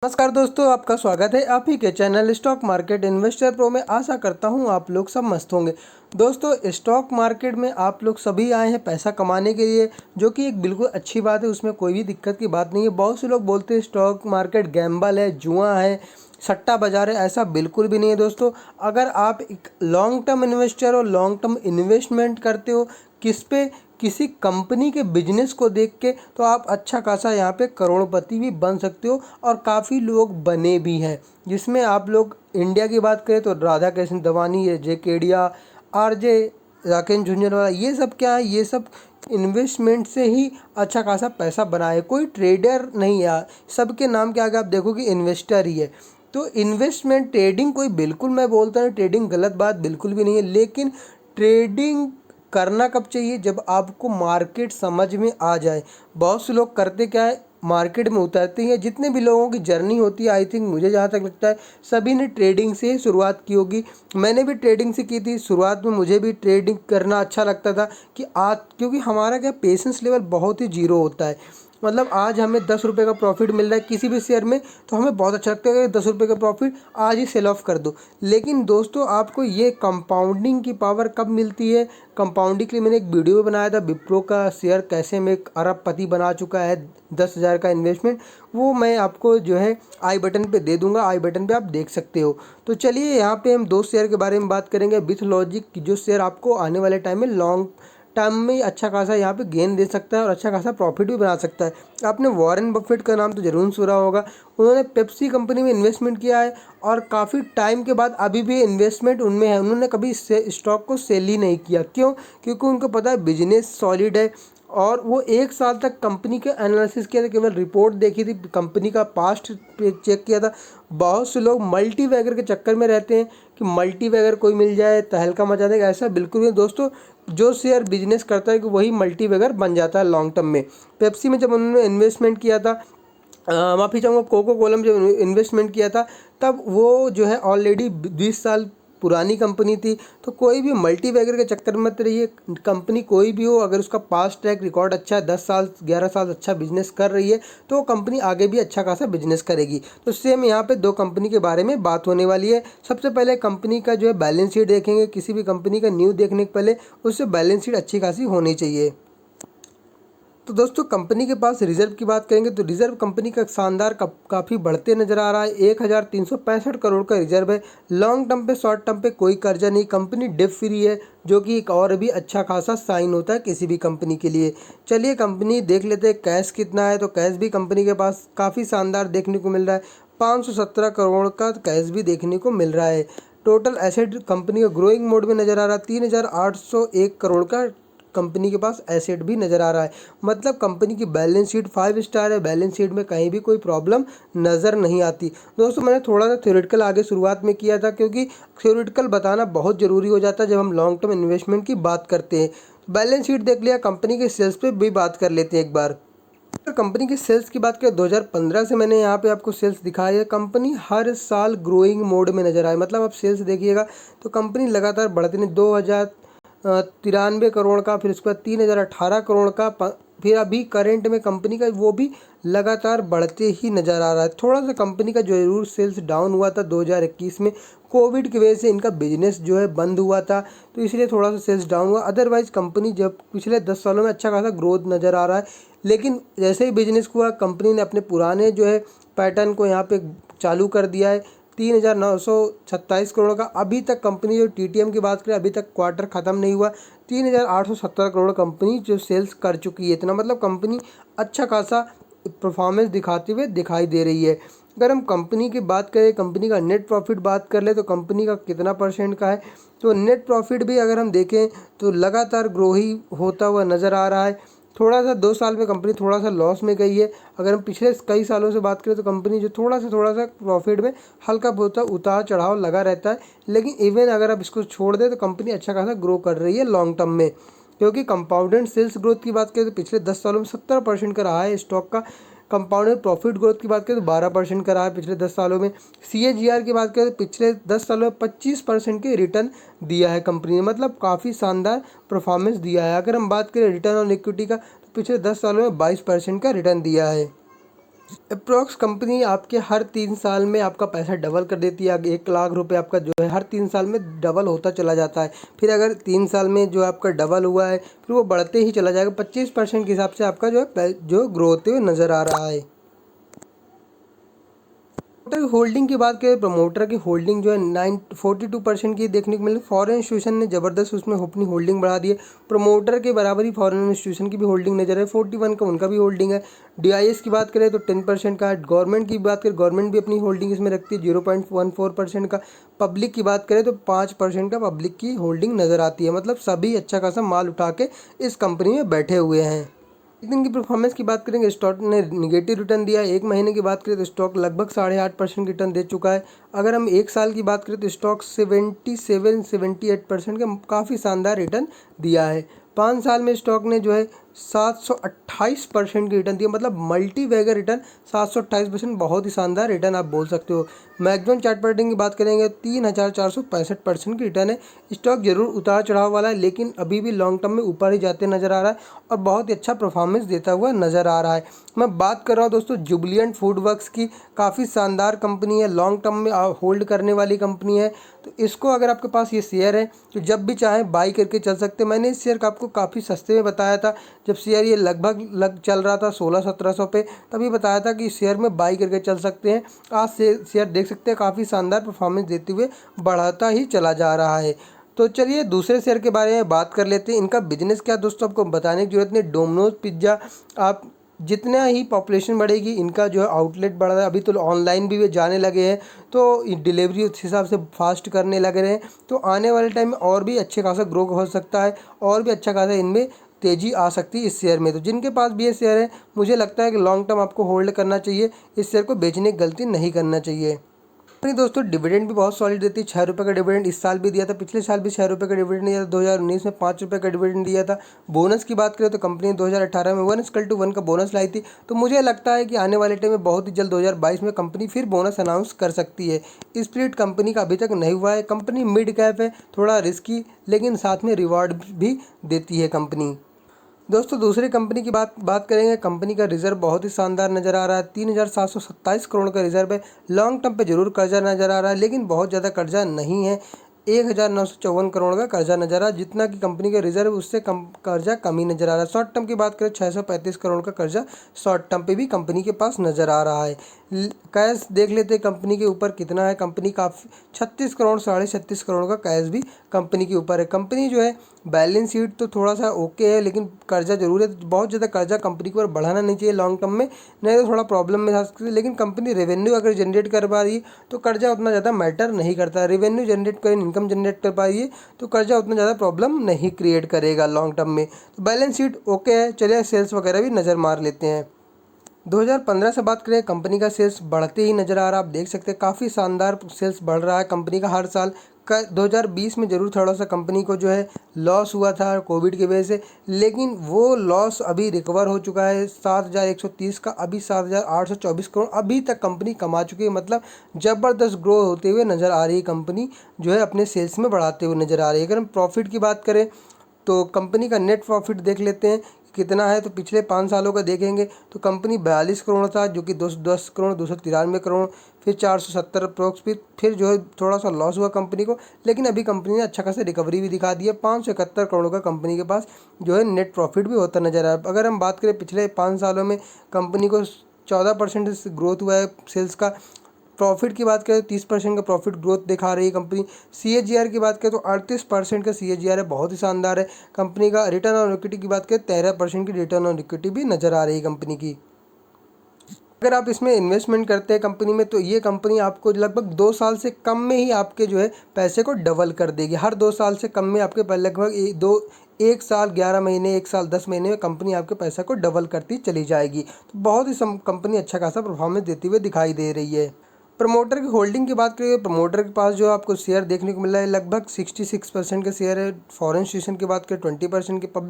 नमस्कार दोस्तों, आपका स्वागत है आप ही के channel stock market investor pro में। आशा करता हूं आप लोग सब मस्त होंगे। दोस्तों, स्टॉक मार्केट में आप लोग सभी आए हैं पैसा कमाने के लिए, जो कि एक बिल्कुल अच्छी बात है, उसमें कोई भी दिक्कत की बात नहीं है। बहुत से लोग बोलते हैं स्टॉक मार्केट गैम्बल है, जुआ है, सट्टा बाजार है। ऐसा बिल्कुल भी नहीं है दोस्तों। अगर आप एक लॉन्ग टर्म इन्वेस्टर हो, लॉन्ग टर्म इन्वेस्टमेंट करते हो किस पे, किसी कंपनी के बिजनेस को देख के, तो आप अच्छा खासा यहाँ पे करोड़पति भी बन सकते हो और काफ़ी लोग बने भी हैं। जिसमें आप लोग इंडिया की बात करें तो राधा कृष्ण दवानी है, जे केडिया, आरजे राकेश झुंझुनवाला, ये सब क्या है, ये सब इन्वेस्टमेंट से ही अच्छा खासा पैसा बनाए। कोई ट्रेडर नहीं है, सबके नाम के आगे आप देखो कि इन्वेस्टर ही है। तो इन्वेस्टमेंट ट्रेडिंग कोई, बिल्कुल मैं बोलता हूँ ट्रेडिंग गलत बात बिल्कुल भी नहीं है, लेकिन ट्रेडिंग करना कब चाहिए, जब आपको मार्केट समझ में आ जाए। बहुत से लोग करते क्या है, मार्केट में उतरते हैं। जितने भी लोगों की जर्नी होती है, आई थिंक मुझे जहाँ तक लगता है सभी ने ट्रेडिंग से ही शुरुआत की होगी। मैंने भी ट्रेडिंग से की थी शुरुआत में, मुझे भी ट्रेडिंग करना अच्छा लगता था कि आज, क्योंकि हमारा क्या पेशेंस लेवल बहुत ही जीरो होता है। मतलब आज हमें 10 रुपये का प्रॉफिट मिल रहा है किसी भी शेयर में, तो हमें बहुत अच्छा लगता है कि 10 रुपये का प्रॉफिट आज ही सेल ऑफ कर दो। लेकिन दोस्तों, आपको ये कंपाउंडिंग की पावर कब मिलती है? कंपाउंडिंग के लिए मैंने एक वीडियो बनाया था, विप्रो का शेयर कैसे मैं एक अरबपति बना चुका है, 10,000 का इन्वेस्टमेंट। वो मैं आपको जो है आई बटन पे दे दूंगा, आई बटन पे आप देख सकते हो। तो चलिए, यहाँ पे हम दो शेयर के बारे में बात करेंगे। विथ लॉजिक, जो शेयर आपको आने वाले टाइम में लॉन्ग टर्म में अच्छा खासा यहाँ पे गेन दे सकता है और अच्छा खासा प्रॉफिट भी बना सकता है। आपने वॉरेन बफेट का नाम तो जरूर सुना होगा। उन्होंने पेप्सी कंपनी में इन्वेस्टमेंट किया है और काफ़ी टाइम के बाद अभी भी इन्वेस्टमेंट उनमें है। उन्होंने कभी स्टॉक को सेल ही नहीं किया। क्यों? क्योंकि उनको पता है बिजनेस सॉलिड है। और वो 1 साल तक कंपनी के एनालिसिस किया था, केवल रिपोर्ट देखी थी, कंपनी का पास्ट चेक किया था। बहुत से लोग मल्टी वैगर के चक्कर में रहते हैं कि मल्टी वैगर कोई मिल जाए तहलका मचा देगा। ऐसा बिल्कुल नहीं दोस्तों। जो शेयर बिजनेस करता है कि वही मल्टी वैगर बन जाता है लॉन्ग टर्म में। पेप्सी में जब उन्होंने इन्वेस्टमेंट किया था, माफ़ी चाहूँगा, कोको कोला में जब इन्वेस्टमेंट किया था, तब वो जो है ऑलरेडी 20 साल पुरानी कंपनी थी। तो कोई भी मल्टी वैगर के चक्कर में मत रहिए। कंपनी कोई भी हो, अगर उसका पास्ट ट्रैक रिकॉर्ड अच्छा है, 10 साल 11 साल अच्छा बिजनेस कर रही है, तो वो कंपनी आगे भी अच्छा खासा बिजनेस करेगी। तो सेम यहाँ पे दो कंपनी के बारे में बात होने वाली है। सबसे पहले कंपनी का जो है बैलेंस शीट देखेंगे। किसी भी कंपनी का न्यूज़ देखने के पहले उससे बैलेंस शीट अच्छी खासी होनी चाहिए। तो दोस्तों, कंपनी के पास रिजर्व की बात करेंगे तो रिजर्व कंपनी का शानदार काफ़ी बढ़ते नजर आ रहा है। 1,365 करोड़ का रिजर्व है। लॉन्ग टर्म पे, शॉर्ट टर्म पे कोई कर्जा नहीं। कंपनी डेट फ्री है, जो कि एक और भी अच्छा खासा साइन होता है किसी भी कंपनी के लिए। चलिए कंपनी देख लेते हैं कैश कितना है। तो कैश भी कंपनी के पास काफ़ी शानदार देखने को मिल रहा है। 517 करोड़ का कैश भी देखने को मिल रहा है। टोटल एसेट कंपनी का ग्रोइंग मोड में नजर आ रहा है। 3,801 करोड़ का कंपनी के पास एसेट भी नज़र आ रहा है। मतलब कंपनी की बैलेंस शीट 5 स्टार है। बैलेंस शीट में कहीं भी कोई प्रॉब्लम नज़र नहीं आती। दोस्तों, मैंने थोड़ा सा थ्योरेटिकल आगे शुरुआत में किया था, क्योंकि थ्योरेटिकल बताना बहुत ज़रूरी हो जाता है जब हम लॉन्ग टर्म इन्वेस्टमेंट की बात करते हैं। बैलेंस शीट देख लिया, कंपनी के सेल्स पे भी बात कर लेते हैं एक बार। अगर कंपनी की सेल्स की बात करें, 2015 से मैंने यहाँ पे आपको सेल्स दिखाई है। कंपनी हर साल ग्रोइंग मोड में नजर आए। मतलब आप सेल्स देखिएगा तो कंपनी लगातार बढ़ती नहीं। 2,093 करोड़ का, फिर उसके बाद 3,018 करोड़ का, फिर अभी करंट में कंपनी का वो भी लगातार बढ़ते ही नज़र आ रहा है। थोड़ा सा कंपनी का जो जरूर सेल्स डाउन हुआ था 2021 में, कोविड की वजह से इनका बिजनेस जो है बंद हुआ था, तो इसलिए थोड़ा सा सेल्स डाउन हुआ। अदरवाइज कंपनी जब पिछले 10 सालों में अच्छा खासा ग्रोथ नज़र आ रहा है। लेकिन जैसे ही बिजनेस हुआ, कंपनी ने अपने पुराने जो है पैटर्न को यहाँ पे चालू कर दिया है। 3,927 करोड़ का अभी तक कंपनी, जो टीटीएम की बात करें, अभी तक क्वार्टर ख़त्म नहीं हुआ, 3,870 करोड़ कंपनी जो सेल्स कर चुकी है। इतना मतलब कंपनी अच्छा खासा परफॉर्मेंस दिखाते हुए दिखाई दे रही है। अगर हम कंपनी की बात करें, कंपनी का नेट प्रॉफिट बात कर ले, तो कंपनी का कितना परसेंट का है, तो नेट प्रॉफिट भी अगर हम देखें तो लगातार ग्रो ही होता हुआ नज़र आ रहा है। थोड़ा सा 2 साल में कंपनी थोड़ा सा लॉस में गई है। अगर हम पिछले कई सालों से बात करें तो कंपनी जो थोड़ा सा प्रॉफिट में हल्का बहुत उतार चढ़ाव लगा रहता है। लेकिन इवन अगर आप इसको छोड़ दें तो कंपनी अच्छा खासा ग्रो कर रही है लॉन्ग टर्म में। क्योंकि कंपाउंडेड सेल्स ग्रोथ की बात करें तो पिछले 10 सालों में 70% का रहा है स्टॉक का। कंपाउंडेड प्रॉफिट ग्रोथ की बात करें तो 12% का रहा है पिछले 10 सालों में। CAGR की बात करें तो पिछले 10 सालों में 25% के रिटर्न दिया है कंपनी ने। मतलब काफ़ी शानदार परफॉर्मेंस दिया है। अगर हम बात करें रिटर्न ऑन इक्विटी का, तो पिछले 10 सालों में 22% का रिटर्न दिया है। अप्रोक्स कंपनी आपके हर 3 साल में आपका पैसा डबल कर देती है। 1 लाख रुपए आपका जो है हर 3 साल में डबल होता चला जाता है। फिर अगर 3 साल में जो आपका डबल हुआ है फिर वो बढ़ते ही चला जाएगा। 25% के हिसाब से आपका जो है जो ग्रो होते हुए नज़र आ रहा है। प्रमोटर की होल्डिंग की बात करें, प्रमोटर की होल्डिंग जो है 42% की देखने को मिली। फॉरेन इंस्टीट्यूशन ने ज़बरदस्त उसमें अपनी होल्डिंग बढ़ा दी है। प्रमोटर के बराबर ही फॉरेन इंस्टीट्यूशन की भी होल्डिंग नजर है। 41 का उनका भी होल्डिंग है। डीआईएस की बात करें तो 10% का। गवर्नमेंट की बात करें, गवर्नमेंट भी अपनी होल्डिंग इसमें रखती है 0.14% का। पब्लिक की बात करें तो 5% का पब्लिक की होल्डिंग नज़र आती है। मतलब सभी अच्छा खासा माल उठा के इस कंपनी में बैठे हुए हैं। एक दिन की परफॉर्मेंस की बात करेंगे, स्टॉक ने निगेटिव रिटर्न दिया है। एक महीने की बात करें तो स्टॉक लगभग 8.5% रिटर्न दे चुका है। अगर हम 1 साल की बात करें तो स्टॉक 78% का काफ़ी शानदार रिटर्न दिया है। 5 साल में स्टॉक ने जो है 728% की रिटर्न दिया। मतलब मल्टी वैगर रिटर्न 728%, बहुत ही शानदार रिटर्न आप बोल सकते हो। मैक्सिमम चार्ट पैटर्न की बात करेंगे 3465% की रिटर्न है। स्टॉक जरूर उतार चढ़ाव वाला है लेकिन अभी भी लॉन्ग टर्म में ऊपर ही जाते नजर आ रहा है और बहुत ही अच्छा परफॉर्मेंस देता हुआ नजर आ रहा है। मैं बात कर रहा हूँ दोस्तों जुबिलिएंट फूड वर्क्स की। काफ़ी शानदार कंपनी है, लॉन्ग टर्म में होल्ड करने वाली कंपनी है। तो इसको अगर आपके पास ये शेयर है तो जब भी चाहें बाई करके चल सकते हैं। मैंने इस शेयर का आपको काफ़ी सस्ते में बताया था जब शेयर ये लगभग चल रहा था 1600-1700 पे, तभी बताया था कि इस शेयर में बाई करके चल सकते हैं। आज से शेयर देख सकते हैं काफ़ी शानदार परफॉर्मेंस देते हुए बढ़ाता ही चला जा रहा है। तो चलिए दूसरे शेयर के बारे में बात कर लेते हैं। इनका बिजनेस क्या दोस्तों आपको बताने की जरूरत नहीं। डोमिनोज पिज्ज़ा, आप जितना ही पॉपुलेशन बढ़ेगी इनका जो है आउटलेट बढ़ रहा है। अभी तो ऑनलाइन भी वे जाने लगे हैं तो डिलीवरी उस हिसाब से फास्ट करने लग रहे हैं। तो आने वाले टाइम में और भी अच्छे खासा ग्रो हो सकता है और भी अच्छा खासा इनमें तेज़ी आ सकती है इस शेयर में। तो जिनके पास भी ये शेयर है मुझे लगता है कि लॉन्ग टर्म आपको होल्ड करना चाहिए। इस शेयर को बेचने की गलती नहीं करना चाहिए। नहीं दोस्तों, डिविडेंड भी बहुत सॉलिड देती है। 6 रुपये का डिविडेंड इस साल भी दिया था, पिछले साल भी 6 रुपये का डिविडेंड दिया था। 2019 में 5 रुपये का डिविडेंड दिया था। बोनस की बात करें तो कंपनी 2018 में 1:1 का बोनस लाई थी। तो मुझे लगता है कि आने वाले टाइम में बहुत ही जल्द 2022 में कंपनी फिर बोनस अनाउंस कर सकती है। स्प्लिट कंपनी का अभी तक नहीं हुआ है। कंपनी मिड कैप है, थोड़ा रिस्की, लेकिन साथ में रिवॉर्ड भी देती है कंपनी। दोस्तों दूसरी कंपनी की बात करेंगे। कंपनी का रिजर्व बहुत ही शानदार नज़र आ रहा है। 3727 करोड़ का रिजर्व है। लॉन्ग टर्म पे जरूर कर्जा नज़र आ रहा है लेकिन बहुत ज़्यादा कर्जा नहीं है। 1954 करोड़ का कर्जा नजर आ रहा है। जितना कि कंपनी का रिजर्व उससे कम कर्जा कम ही नजर आ रहा है। शॉर्ट टर्म की बात करें 635 करोड़ का कर्जा शॉर्ट टर्म पे भी कंपनी के पास नजर आ रहा है। कैश देख लेते हैं कंपनी के ऊपर कितना है। कंपनी का 36 करोड़ 36.5 करोड़ का कैश भी कंपनी के ऊपर है। कंपनी जो है बैलेंस शीट तो थोड़ा सा ओके है लेकिन कर्जा जरूर है। बहुत ज़्यादा कर्जा कंपनी को बढ़ाना नहीं चाहिए लॉन्ग टर्म में, नहीं तो थोड़ा प्रॉब्लम में आ सकती है। लेकिन कंपनी रेवेन्यू अगर जनरेट कर पा रही है तो कर्जा उतना ज़्यादा मैटर नहीं करता। रेवेन्यू जनरेट करें, इनकम जनरेट कर पाइए तो कर्जा उतना ज़्यादा प्रॉब्लम नहीं क्रिएट करेगा लॉन्ग टर्म में। तो बैलेंस शीट ओके है। चलिए सेल्स वगैरह भी नज़र मार लेते हैं। 2015 से बात करें, कंपनी का सेल्स बढ़ते ही नज़र आ रहा है। आप देख सकते हैं काफ़ी शानदार सेल्स बढ़ रहा है कंपनी का हर साल का। 2020 में ज़रूर थोड़ा सा कंपनी को जो है लॉस हुआ था कोविड की वजह से, लेकिन वो लॉस अभी रिकवर हो चुका है। 7130 का अभी 7824 करोड़ अभी तक कंपनी कमा चुकी है। मतलब ज़बरदस्त ग्रो होते हुए नज़र आ रही है कंपनी, जो है अपने सेल्स में बढ़ाते हुए नज़र आ रही है। अगर हम प्रॉफिट की बात करें तो कंपनी का नेट प्रॉफिट देख लेते हैं कितना है। तो पिछले 5 सालों का देखेंगे तो कंपनी 42 करोड़ था, जो कि 210 करोड़ 293 करोड़, फिर 470 अप्रोक्स, फिर जो है थोड़ा सा लॉस हुआ कंपनी को। लेकिन अभी कंपनी ने अच्छा खासा रिकवरी भी दिखा दी है। 571 करोड़ का कंपनी के पास जो है नेट प्रॉफिट भी होता नजर आ रहा है। अगर हम बात करें पिछले 5 सालों में कंपनी को 14% ग्रोथ हुआ है सेल्स का। प्रॉफिट की बात करें तो 30% का प्रॉफिट ग्रोथ दिखा रही है कंपनी। सीएजीआर की बात करें तो 38% का सीएजीआर है, बहुत ही शानदार है। कंपनी का रिटर्न ऑन इक्विटी की बात करें 13% की रिटर्न ऑन इक्विटी भी नज़र आ रही है कंपनी की। अगर आप इसमें इन्वेस्टमेंट करते हैं कंपनी में तो ये कंपनी आपको लगभग 2 साल से कम में ही आपके जो है पैसे को डबल कर देगी। हर 2 साल से कम में आपके लगभग 1 साल 11 महीने 1 साल 10 महीने में कंपनी आपके पैसा को डबल करती चली जाएगी। तो बहुत ही कंपनी अच्छा खासा परफॉर्मेंस देती हुई दिखाई दे रही है। प्रमोटर की होल्डिंग की बात करें, प्रमोटर के पास जो आपको शेयर देखने को मिल रहा है लगभग 66% के शेयर है। फॉरेन इंस्टीट्यूशन की बात करें 20% के।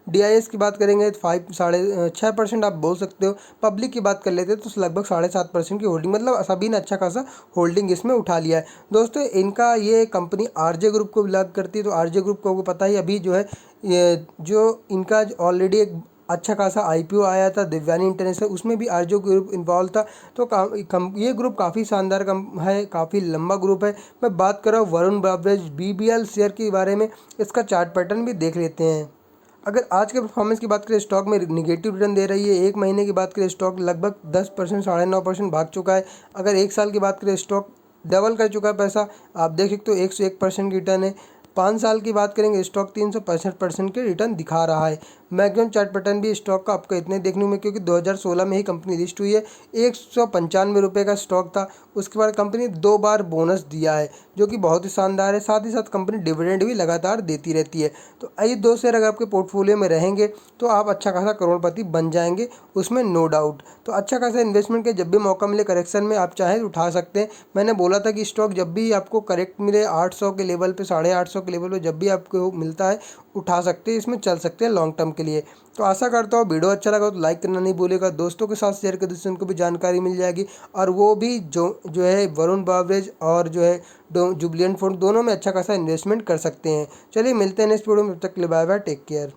डीआईएस की बात करेंगे तो 6% आप बोल सकते हो। पब्लिक की बात कर लेते हैं तो लगभग 7.5% की होल्डिंग, मतलब सभी ने अच्छा खासा होल्डिंग इसमें उठा लिया है। दोस्तों इनका ये कंपनी आरजे ग्रुप को बिलोंग करती है। तो आरजे ग्रुप को आपको पता ही अभी जो है ये जो इनका ऑलरेडी एक अच्छा खासा आईपीओ आया था दिव्यानी इंटरनेशनल, उसमें भी आरजो ग्रुप इन्वॉल्व था। तो ये ग्रुप काफ़ी शानदार है, काफ़ी लंबा ग्रुप है। मैं बात कर रहा हूँ वरुण बेवरेज BBL शेयर के बारे में, इसका चार्ट पैटर्न भी देख लेते हैं। अगर आज के परफॉर्मेंस की बात करें, स्टॉक में निगेटिव रिटर्न दे रही है। एक महीने की बात करें, स्टॉक लगभग 10%, 9.5% भाग चुका है। अगर एक साल की बात करें, स्टॉक डबल कर चुका है पैसा, आप देख सकते हो 101% की रिटर्न है। 5 साल की बात करेंगे, स्टॉक 365% के रिटर्न दिखा रहा है। मैक्सिमम चार्ट पैटर्न भी स्टॉक का आपको इतने देखने में, क्योंकि 2016 में ही कंपनी लिस्ट हुई है। 195 रुपये का स्टॉक था। उसके बाद कंपनी 2 बार बोनस दिया है, जो कि बहुत ही शानदार है। साथ ही साथ कंपनी डिविडेंड भी लगातार देती रहती है। तो ये 2 शेयर अगर आपके पोर्टफोलियो में रहेंगे तो आप अच्छा खासा करोड़पति बन जाएंगे, उसमें नो डाउट। तो अच्छा खासा इन्वेस्टमेंट के जब भी मौका मिले करेक्शन में, आप चाहें तो उठा सकते हैं। मैंने बोला था कि स्टॉक जब भी आपको करेक्ट मिले 800 के लेवल पे, 850 के लेवल पे जब भी आपको मिलता है, उठा सकते हैं, इसमें चल सकते हैं लॉन्ग टर्म के लिए। तो आशा करता हूँ वीडियो अच्छा लगा तो लाइक करना नहीं भूलेगा, दोस्तों के साथ शेयर कर दीजिए, उनको भी जानकारी मिल जाएगी। और वो भी जो है वरुण बेवरेज और जो है जुबलियन फंड, दोनों में अच्छा खासा इन्वेस्टमेंट कर सकते हैं। चलिए मिलते हैं नेक्स्ट वीडियो में, तब तक के लिए बाय बाय, टेक केयर।